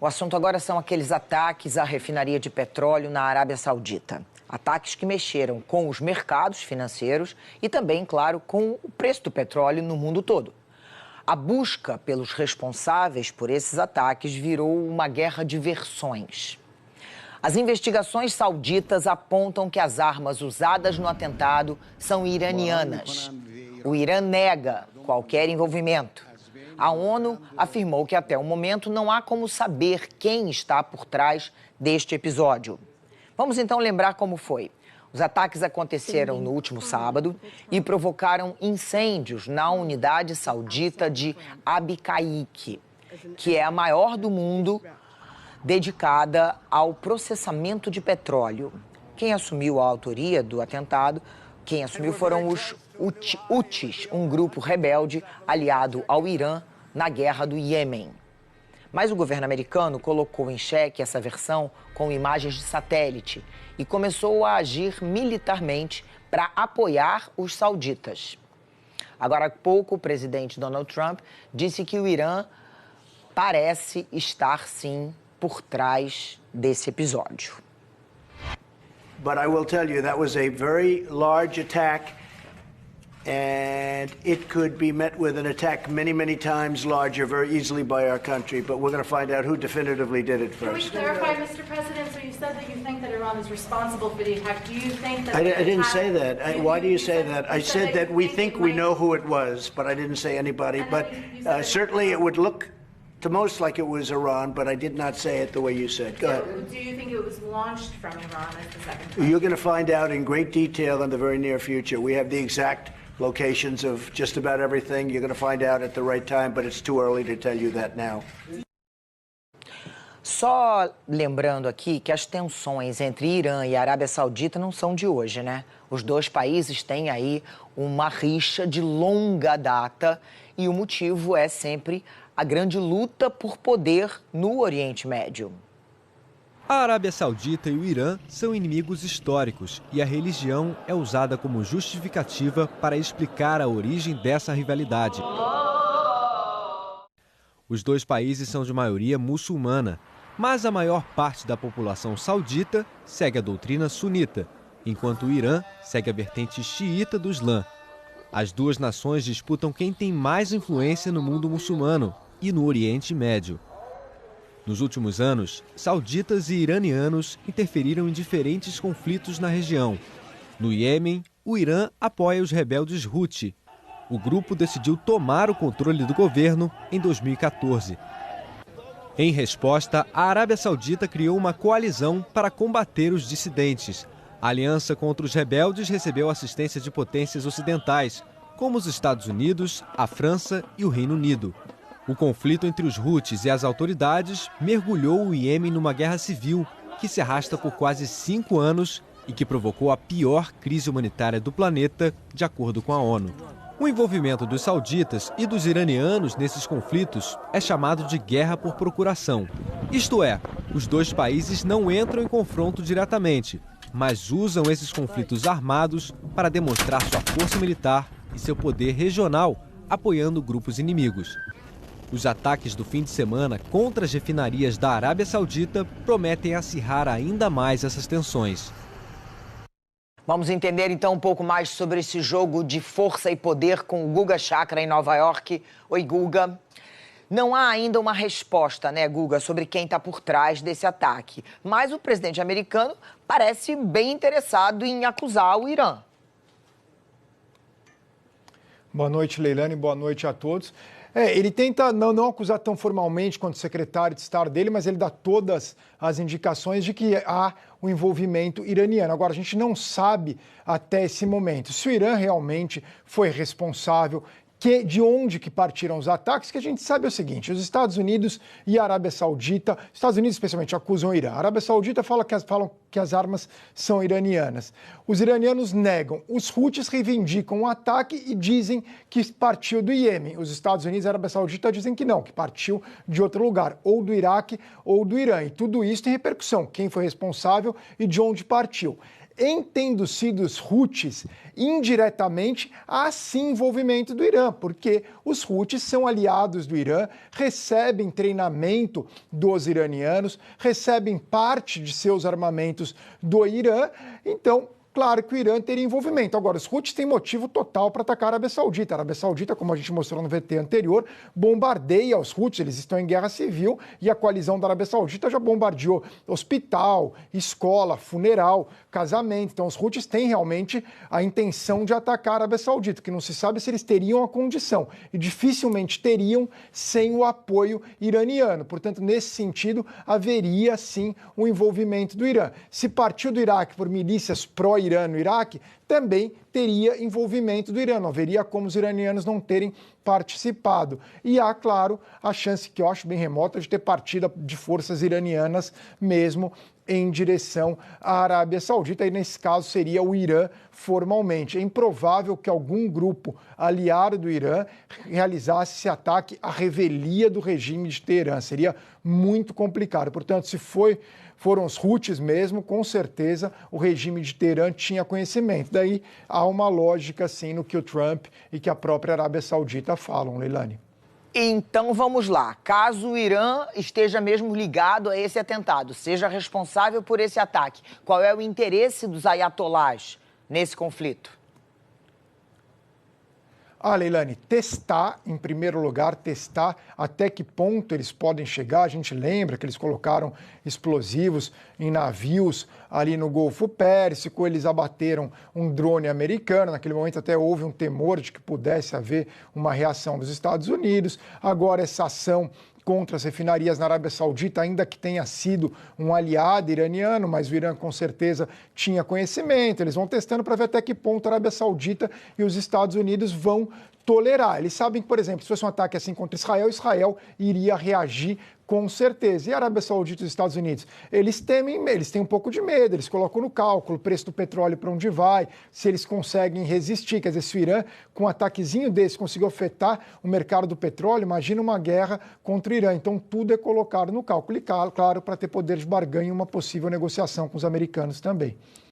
O assunto agora são aqueles ataques à refinaria de petróleo na Arábia Saudita. Ataques que mexeram com os mercados financeiros e também, claro, com o preço do petróleo no mundo todo. A busca pelos responsáveis por esses ataques virou uma guerra de versões. As investigações sauditas apontam que as armas usadas no atentado são iranianas. O Irã nega qualquer envolvimento. A ONU afirmou que até o momento não há como saber quem está por trás deste episódio. Vamos então lembrar como foi. Os ataques aconteceram no último sábado e provocaram incêndios na unidade saudita de Abqaiq, que é a maior do mundo dedicada ao processamento de petróleo. Quem assumiu a autoria do atentado, foram os Houthis, um grupo rebelde aliado ao Irã na guerra do Iêmen. Mas o governo americano colocou em xeque essa versão com imagens de satélite e começou a agir militarmente para apoiar os sauditas. Agora há pouco, o presidente Donald Trump disse que o Irã parece estar, sim, por trás desse episódio. But I will tell you, that was a very large attack, and it could be met with an attack many, many times larger very easily by our country. But we're going to find out who definitively did it first. Can we clarify, Mr. President? So you said that you think that Iran is responsible for the attack. Do you think that... I didn't say that. Why do you say that? I said that we think we know who it was, but I didn't say anybody. But certainly it would look to most like it was Iran, but I did not say it the way you said. Go ahead. Do you think it was launched from Iran as the second time? You're going to find out in great detail in the very near future. We have the exact locations of just about everything. You're going to find out at the right time, but it's too early to tell you that now. Só lembrando aqui que as tensões entre Irã e Arábia Saudita não são de hoje, né? Os dois países têm aí uma rixa de longa data e o motivo é sempre a grande luta por poder no Oriente Médio. A Arábia Saudita e o Irã são inimigos históricos e a religião é usada como justificativa para explicar a origem dessa rivalidade. Os dois países são de maioria muçulmana, mas a maior parte da população saudita segue a doutrina sunita, enquanto o Irã segue a vertente xiita do Islã. As duas nações disputam quem tem mais influência no mundo muçulmano e no Oriente Médio. Nos últimos anos, sauditas e iranianos interferiram em diferentes conflitos na região. No Iêmen, o Irã apoia os rebeldes Houthi. O grupo decidiu tomar o controle do governo em 2014. Em resposta, a Arábia Saudita criou uma coalizão para combater os dissidentes. A aliança contra os rebeldes recebeu assistência de potências ocidentais, como os Estados Unidos, a França e o Reino Unido. O conflito entre os Houthis e as autoridades mergulhou o Iêmen numa guerra civil que se arrasta por quase 5 anos e que provocou a pior crise humanitária do planeta, de acordo com a ONU. O envolvimento dos sauditas e dos iranianos nesses conflitos é chamado de guerra por procuração. Isto é, os dois países não entram em confronto diretamente, mas usam esses conflitos armados para demonstrar sua força militar e seu poder regional, apoiando grupos inimigos. Os ataques do fim de semana contra as refinarias da Arábia Saudita prometem acirrar ainda mais essas tensões. Vamos entender então um pouco mais sobre esse jogo de força e poder com o Guga Chakra em Nova York. Oi, Guga. Não há ainda uma resposta, né, Guga, sobre quem está por trás desse ataque. Mas o presidente americano parece bem interessado em acusar o Irã. Boa noite, Leilani. Boa noite a todos. Ele tenta não acusar tão formalmente quanto o secretário de Estado dele, mas ele dá todas as indicações de que há o envolvimento iraniano. Agora, a gente não sabe até esse momento se o Irã realmente foi responsável, de onde que partiram os ataques. Que a gente sabe é o seguinte: os Estados Unidos e a Arábia Saudita, Estados Unidos especialmente acusam o Irã, a Arábia Saudita falam que as armas são iranianas. Os iranianos negam, os Houthis reivindicam o ataque e dizem que partiu do Iêmen. Os Estados Unidos e a Arábia Saudita dizem que não, que partiu de outro lugar, ou do Iraque ou do Irã. E tudo isso tem repercussão, quem foi responsável e de onde partiu. em tendo sido os Houthis, indiretamente, há sim envolvimento do Irã, porque os Houthis são aliados do Irã, recebem treinamento dos iranianos, recebem parte de seus armamentos do Irã, então claro que o Irã teria envolvimento. Agora, os Houthis têm motivo total para atacar a Arábia Saudita. A Arábia Saudita, como a gente mostrou no VT anterior, bombardeia os Houthis, eles estão em guerra civil e a coalizão da Arábia Saudita já bombardeou hospital, escola, funeral, casamento. Então, os Houthis têm realmente a intenção de atacar a Arábia Saudita, que não se sabe se eles teriam a condição e dificilmente teriam sem o apoio iraniano. Portanto, nesse sentido, haveria sim um envolvimento do Irã. Se partiu do Iraque por milícias pró-Irã no Iraque, também teria envolvimento do Irã. Não haveria como os iranianos não terem participado. E há, claro, a chance, que eu acho bem remota, de ter partida de forças iranianas mesmo em direção à Arábia Saudita, e nesse caso seria o Irã formalmente. É improvável que algum grupo aliado do Irã realizasse esse ataque à revelia do regime de Teherã. Seria muito complicado. Portanto, se foram os Houthis mesmo, com certeza o regime de Teherã tinha conhecimento. Daí há uma lógica, sim, no que o Trump e que a própria Arábia Saudita falam, Leilani. Então vamos lá. Caso o Irã esteja mesmo ligado a esse atentado, seja responsável por esse ataque, qual é o interesse dos ayatolás nesse conflito? Leilani, testar, em primeiro lugar, testar até que ponto eles podem chegar. A gente lembra que eles colocaram explosivos em navios ali no Golfo Pérsico, eles abateram um drone americano, naquele momento até houve um temor de que pudesse haver uma reação dos Estados Unidos. Agora essa ação contra as refinarias na Arábia Saudita, ainda que tenha sido um aliado iraniano, mas o Irã com certeza tinha conhecimento. Eles vão testando para ver até que ponto a Arábia Saudita e os Estados Unidos vão tolerar. Eles sabem que, por exemplo, se fosse um ataque assim contra Israel, Israel iria reagir com certeza. E a Arábia Saudita e os Estados Unidos? Eles temem, eles têm um pouco de medo, eles colocam no cálculo o preço do petróleo para onde vai, se eles conseguem resistir. Quer dizer, se o Irã, com um ataquezinho desse, conseguiu afetar o mercado do petróleo, imagina uma guerra contra o Irã. Então, tudo é colocado no cálculo. E, claro, para ter poder de barganha e uma possível negociação com os americanos também.